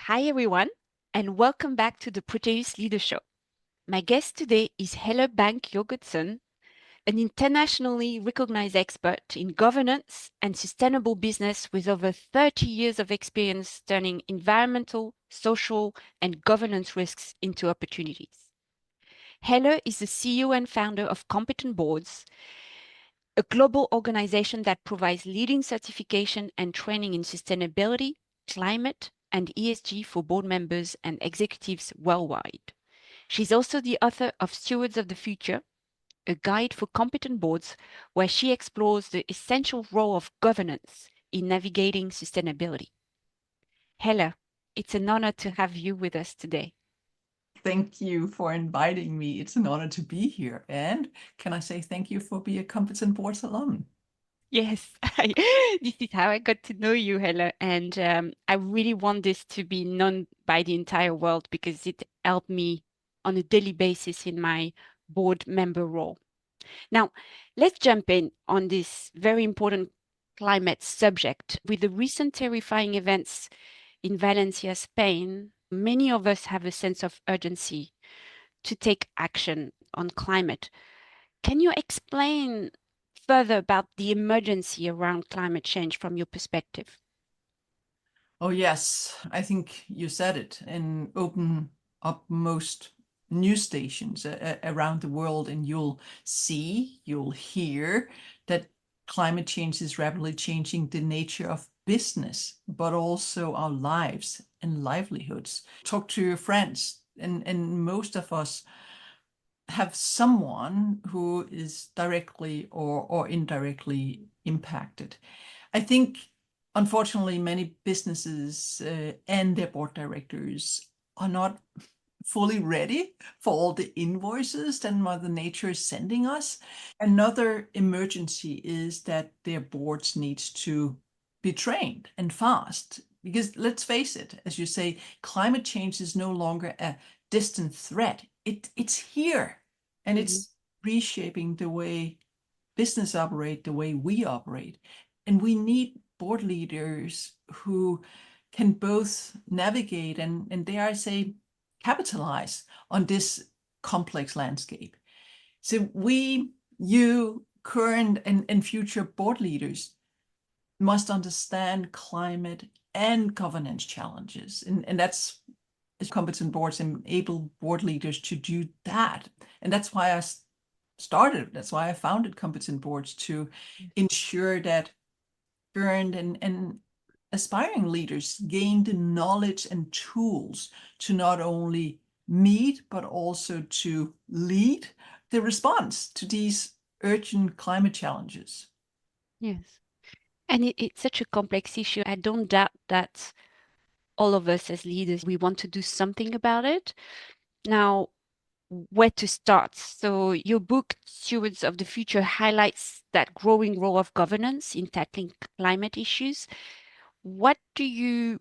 Hi, everyone, and welcome back to the Proteus Leader Show. My guest today is Helle Bank Jørgensen, an internationally recognized expert in governance and sustainable business with over 30 years of experience turning environmental, social, and governance risks into opportunities. Helle is the CEO and founder of Competent Boards, a global organization that provides leading certification and training in sustainability, climate, and ESG for board members and executives worldwide. She's also the author of Stewards of the Future, a guide for competent boards, where she explores the essential role of governance in navigating sustainability. Helle, it's an honor to have you with us today. Thank you for inviting me. It's an honor to be here. And can I say thank you for being a Competent Boards alum? Yes, this is how I got to know you, Helle. And I really want this to be known by the entire world because it helped me on a daily basis in my board member role. Now, let's jump in on this very important climate subject. With the recent terrifying events in Valencia, Spain, many of us have a sense of urgency to take action on climate. Can you explain further about the emergency around climate change from your perspective? Oh, yes, I think you said it, and open up most news stations around the world, and you'll hear that climate change is rapidly changing the nature of business, but also our lives and livelihoods. Talk to your friends, and most of us have someone who is directly or indirectly impacted. I think, unfortunately, many businesses and their board directors are not fully ready for all the invoices that Mother Nature is sending us. Another emergency is that their boards needs to be trained and fast. Because let's face it, as you say, climate change is no longer a distant threat. It's here, and Mhm. it's reshaping the way business operate, the way we operate. And we need board leaders who can both navigate and dare I say, capitalize on this complex landscape. So you, current and future board leaders must understand climate and governance challenges. And that's competent boards enable board leaders to do that. And that's why that's why I founded Competent Boards, to ensure that current and aspiring leaders gain the knowledge and tools to not only meet, but also to lead the response to these urgent climate challenges. Yes. And it's such a complex issue. I don't doubt that all of us as leaders, we want to do something about it. Now, where to start? So, your book, Stewards of the Future, highlights that growing role of governance in tackling climate issues. What do you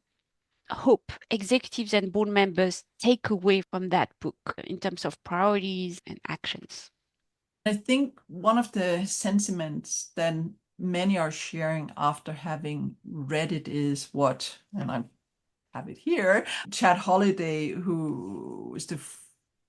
hope executives and board members take away from that book in terms of priorities and actions? I think one of the sentiments that many are sharing after having read it is what, and I have it here, Chad Holliday, who is the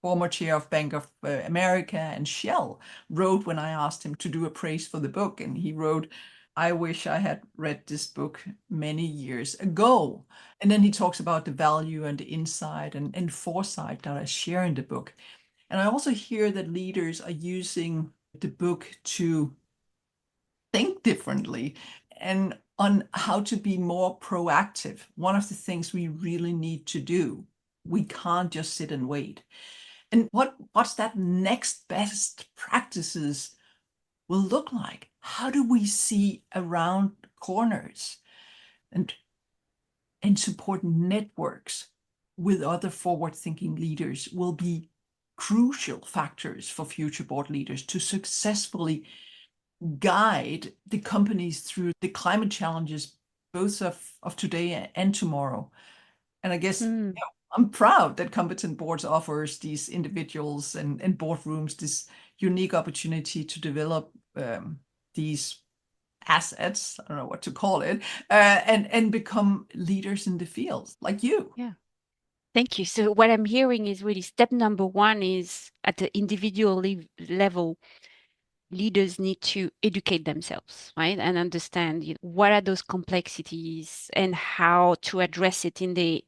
former chair of Bank of America and Shell, wrote when I asked him to do a praise for the book. And he wrote, I wish I had read this book many years ago. And then he talks about the value and the insight and foresight that I share in the book. And I also hear that leaders are using the book to think differently and on how to be more proactive. One of the things we really need to do, we can't just sit and wait. And what's that next best practices will look like? How do we see around corners and support networks with other forward-thinking leaders will be crucial factors for future board leaders to successfully guide the companies through the climate challenges, both of today and tomorrow. And I guess Mm, I'm proud that Competent Boards offers these individuals and boardrooms this unique opportunity to develop these assets, I don't know what to call it, and become leaders in the field like you. yeah. Thank you. So what I'm hearing is really step number one is at the individual level, leaders need to educate themselves, right? And understand, what are those complexities and how to address it in the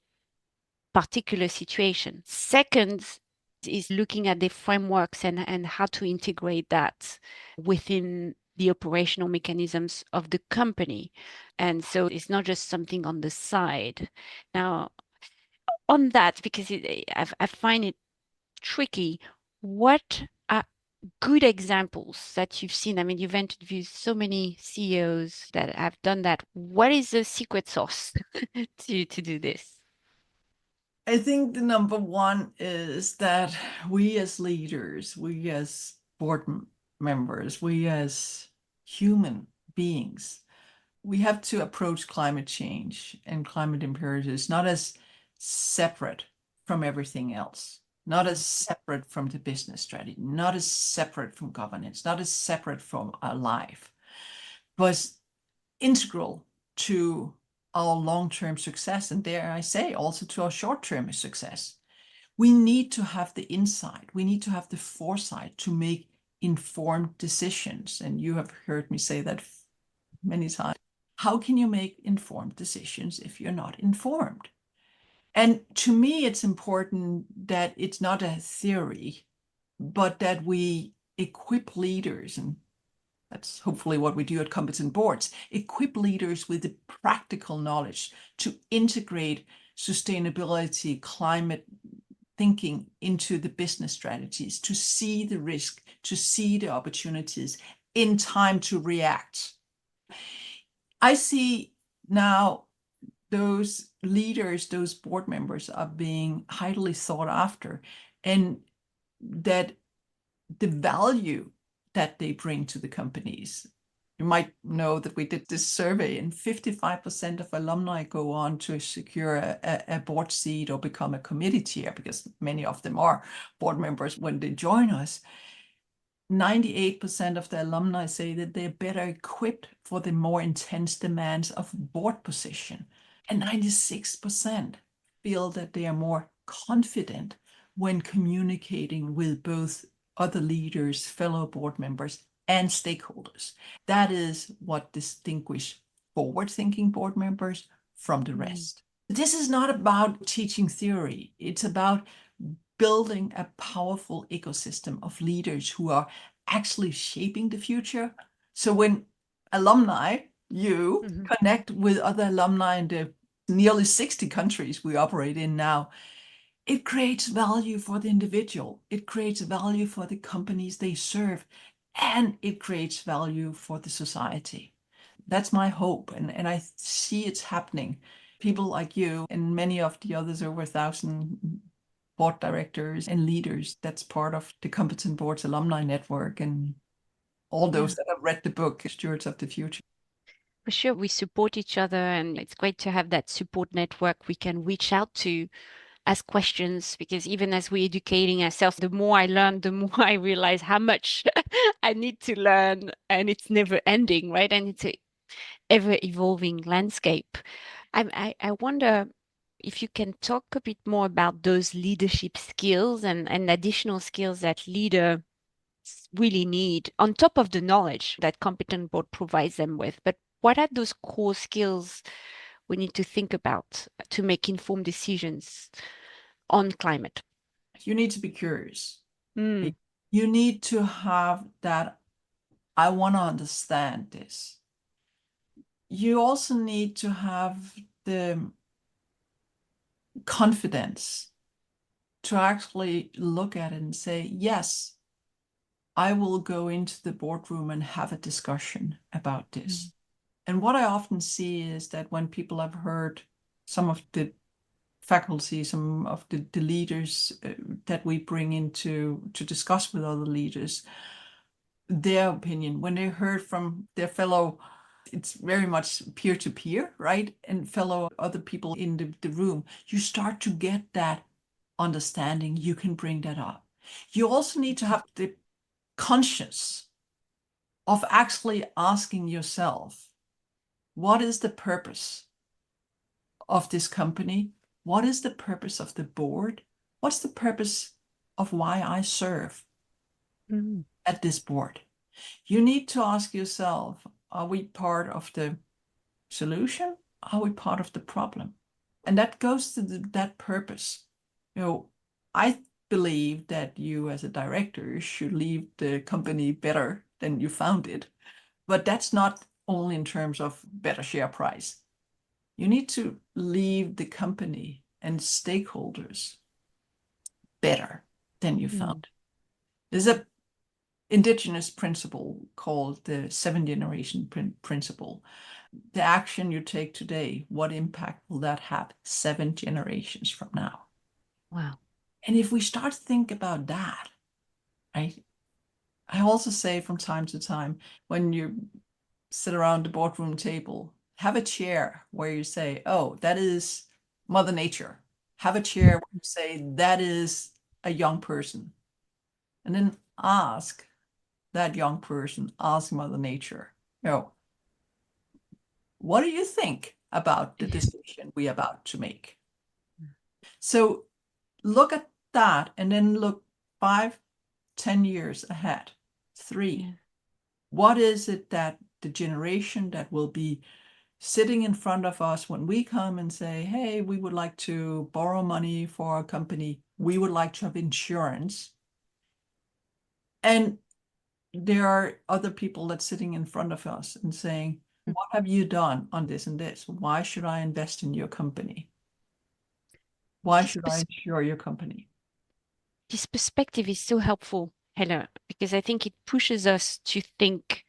particular situation. Second is looking at the frameworks and how to integrate that within the operational mechanisms of the company. And so it's not just something on the side. Now, on that, because I find it tricky, what are good examples that you've seen? I mean, you've interviewed so many CEOs that have done that. What is the secret sauce to do this? I think the number one is that we as leaders, we as board members, we as human beings, we have to approach climate change and climate imperatives not as separate from everything else, not as separate from the business strategy, not as separate from governance, not as separate from our life, but integral to our long-term success, and dare I say, also to our short-term success. We need to have the insight, we need to have the foresight to make informed decisions. And you have heard me say that many times. How can you make informed decisions if you're not informed? And to me, it's important that it's not a theory, but that we equip leaders, and that's hopefully what we do at competent boards, equip leaders with the practical knowledge to integrate sustainability, climate thinking into the business strategies, to see the risk, to see the opportunities in time to react. I see now those leaders, those board members are being highly sought after, and that the value that they bring to the companies. You might know that we did this survey, and 55% of alumni go on to secure a board seat or become a committee chair, because many of them are board members when they join us. 98% of the alumni say that they're better equipped for the more intense demands of board position. And 96% feel that they are more confident when communicating with both other leaders, fellow board members, and stakeholders. That is what distinguishes forward-thinking board members from the rest. This is not about teaching theory. It's about building a powerful ecosystem of leaders who are actually shaping the future. So when alumni, you connect with other alumni in the nearly 60 countries we operate in now, it creates value for the individual, it creates value for the companies they serve, and it creates value for the society. That's my hope, and I see it's happening. People like you and many of the others, over 1,000 board directors and leaders, that's part of the Competent Boards Alumni Network, and all those that have read the book, Stewards of the Future. For sure, we support each other, and it's great to have that support network we can reach out to, ask questions, because even as we're educating ourselves, the more I learn, the more I realize how much I need to learn, and it's never ending, right? And it's a ever evolving landscape. I wonder if you can talk a bit more about those leadership skills and additional skills that leader really need on top of the knowledge that competent board provides them with. But what are those core skills we need to think about to make informed decisions on climate? You need to be curious. Mm. You need to have that, I want to understand this. You also need to have the confidence to actually look at it and say, yes, I will go into the boardroom and have a discussion about this. And what I often see is that when people have heard some of the faculty, some of the leaders that we bring in to discuss with other leaders, their opinion, when they heard from their fellow, it's very much peer-to-peer, right? And fellow other people in the room, you start to get that understanding, you can bring that up. You also need to have the conscious of actually asking yourself, what is the purpose of this company? What is the purpose of the board? What's the purpose of why I serve at this board? You need to ask yourself, are we part of the solution? Are we part of the problem? And that goes to that purpose. I believe that you as a director should leave the company better than you found it. But that's not only in terms of better share price. You need to leave the company and stakeholders better than you found. There's a indigenous principle called the 7 generation principle. The action you take today, what impact will that have 7 generations from now? Wow. And if we start to think about that, right? I also say from time to time, when you sit around the boardroom table, have a chair where you say, oh, that is Mother Nature. Have a chair where you say, that is a young person. And then ask that young person, ask Mother Nature, what do you think about the decision we're about to make? So look at that and then look 5, 10 years ahead. 3, what is it that the generation that will be sitting in front of us when we come and say, hey, we would like to borrow money for our company, we would like to have insurance. And there are other people that's sitting in front of us and saying, what have you done on this and this? Why should I invest in your company? Why should I insure your company? This perspective is so helpful, Helle, because I think it pushes us to think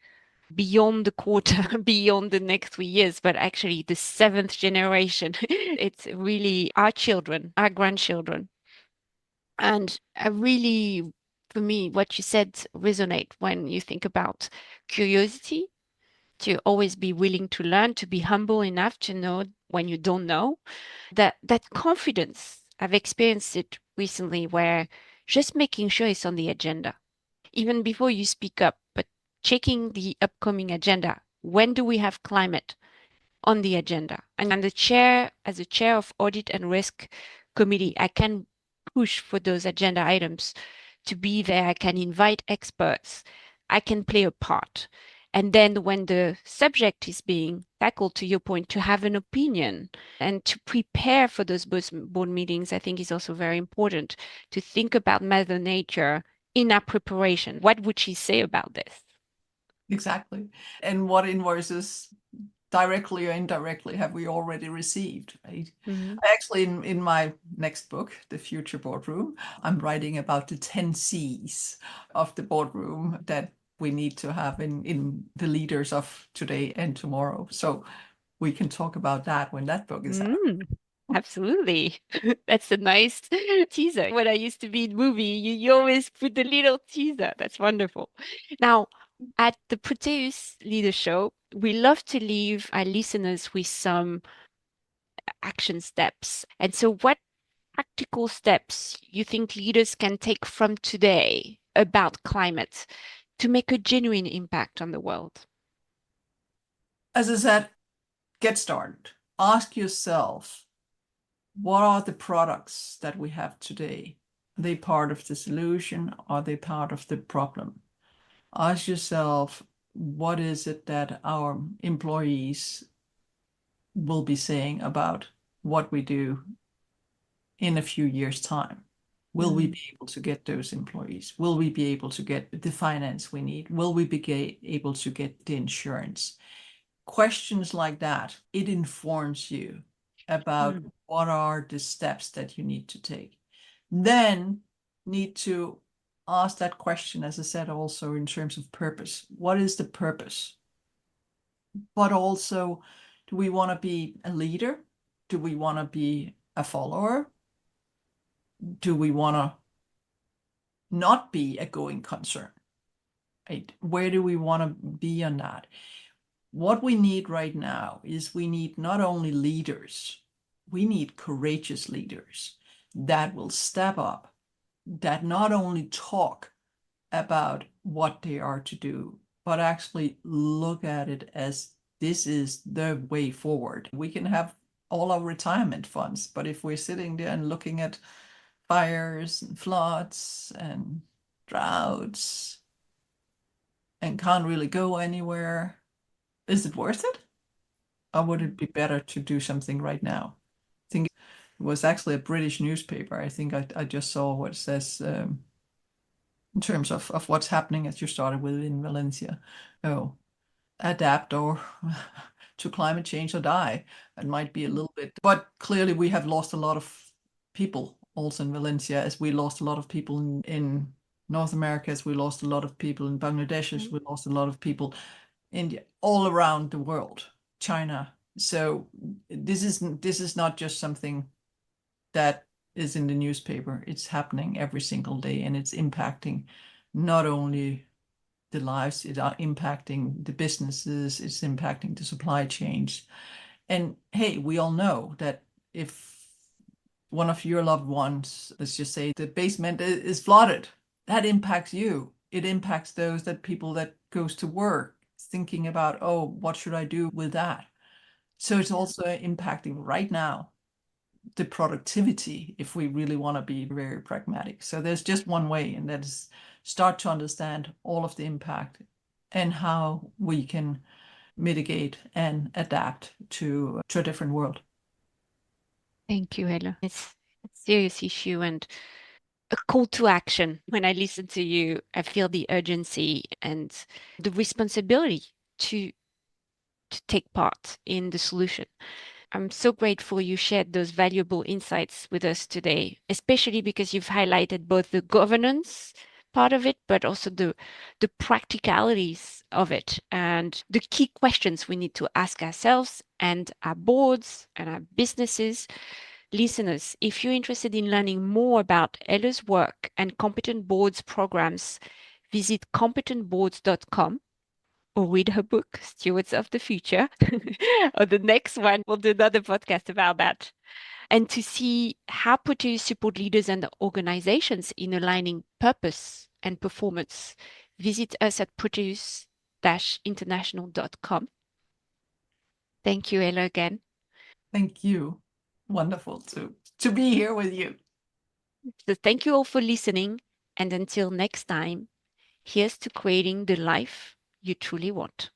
beyond the quarter, beyond the next 3 years, but actually the 7th generation. It's really our children, our grandchildren. And I really, for me, what you said resonate when you think about curiosity, to always be willing to learn, to be humble enough to know when you don't know. That confidence, I've experienced it recently where just making sure it's on the agenda, even before you speak up, but checking the upcoming agenda. When do we have climate on the agenda? And I'm the chair, as a chair of audit and risk committee, I can push for those agenda items to be there. I can invite experts. I can play a part. And then when the subject is being tackled, to your point, to have an opinion and to prepare for those board meetings, I think is also very important to think about Mother Nature in our preparation. What would she say about this? Exactly. And what invoices, directly or indirectly, have we already received, right? Actually, in my next book, The Future Boardroom, I'm writing about the 10 C's of the boardroom that we need to have in the leaders of today and tomorrow. So we can talk about that when that book is out. Absolutely. That's a nice teaser. When I used to be in movie, you always put the little teaser. That's wonderful. Now, at the Proteus Leader Show, we love to leave our listeners with some action steps. And so what practical steps you think leaders can take from today about climate to make a genuine impact on the world? As I said, get started. Ask yourself, what are the products that we have today? Are they part of the solution? Are they part of the problem? Ask yourself, what is it that our employees will be saying about what we do in a few years' time? Will we be able to get those employees? Will we be able to get the finance we need? Will we be able to get the insurance? Questions like that, it informs you about what are the steps that you need to take. Then need to ask that question, as I said, also in terms of purpose. What is the purpose? But also, do we want to be a leader? Do we want to be a follower? Do we want to not be a going concern? Right? Where do we want to be on that? What we need right now is we need not only leaders, we need courageous leaders that will step up, that not only talk about what they are to do, but actually look at it as this is the way forward. We can have all our retirement funds. But if we're sitting there and looking at fires and floods and droughts and can't really go anywhere, is it worth it? Or would it be better to do something right now? I think it was actually a British newspaper. I think I just saw what it says in terms of what's happening, as you started with in Valencia. Oh, adapt or to climate change or die. It might be a little bit, but clearly we have lost a lot of people also in Valencia, as we lost a lot of people in North America, as we lost a lot of people in Bangladesh, as we lost a lot of people in India, all around the world, China. So this is not just something that is in the newspaper. It's happening every single day, and it's impacting not only the lives, it's impacting the businesses, it's impacting the supply chains. And hey, we all know that if one of your loved ones, let's just say the basement is flooded, that impacts you. It impacts those that people that goes to work thinking about, oh, what should I do with that? So it's also impacting right now the productivity if we really want to be very pragmatic. So there's just one way, and that is start to understand all of the impact and how we can mitigate and adapt to a different world. Thank you, Helle. It's a serious issue and a call to action. When I listen to you, I feel the urgency and the responsibility to take part in the solution. I'm so grateful you shared those valuable insights with us today, especially because you've highlighted both the governance part of it, but also the practicalities of it and the key questions we need to ask ourselves and our boards and our businesses. Listeners, if you're interested in learning more about Helle's work and Competent Boards programs, visit competentboards.com or read her book, Stewards of the Future. Or the next one, we'll do another podcast about that. And to see how Proteus support leaders and organizations in aligning purpose and performance, visit us at proteus-international.com. Thank you, Helle, again. Thank you. Wonderful to be here with you. So thank you all for listening. And until next time, here's to creating the life you truly want.